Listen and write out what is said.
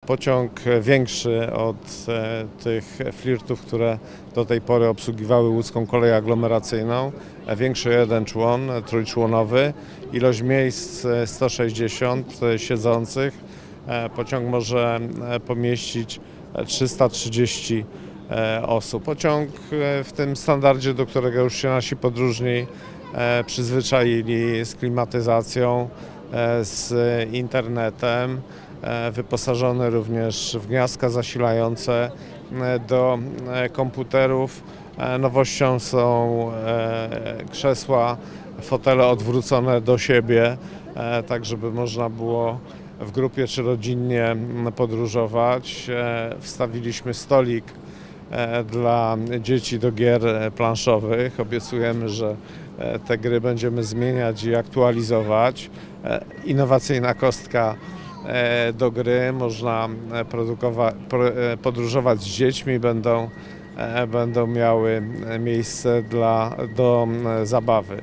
Pociąg większy od tych flirtów, które do tej pory obsługiwały łódzką kolej aglomeracyjną. Większy jeden człon, trójczłonowy, ilość miejsc 160 siedzących. Pociąg może pomieścić 330 osób. Pociąg w tym standardzie, do którego już się nasi podróżni przyzwyczaili, z klimatyzacją, z internetem, wyposażony również w gniazdka zasilające do komputerów. Nowością są krzesła, fotele odwrócone do siebie, tak żeby można było w grupie czy rodzinnie podróżować. Wstawiliśmy stolik dla dzieci do gier planszowych. Obiecujemy, że te gry będziemy zmieniać i aktualizować. Innowacyjna kostka do gry, można podróżować z dziećmi, będą miały miejsce do zabawy.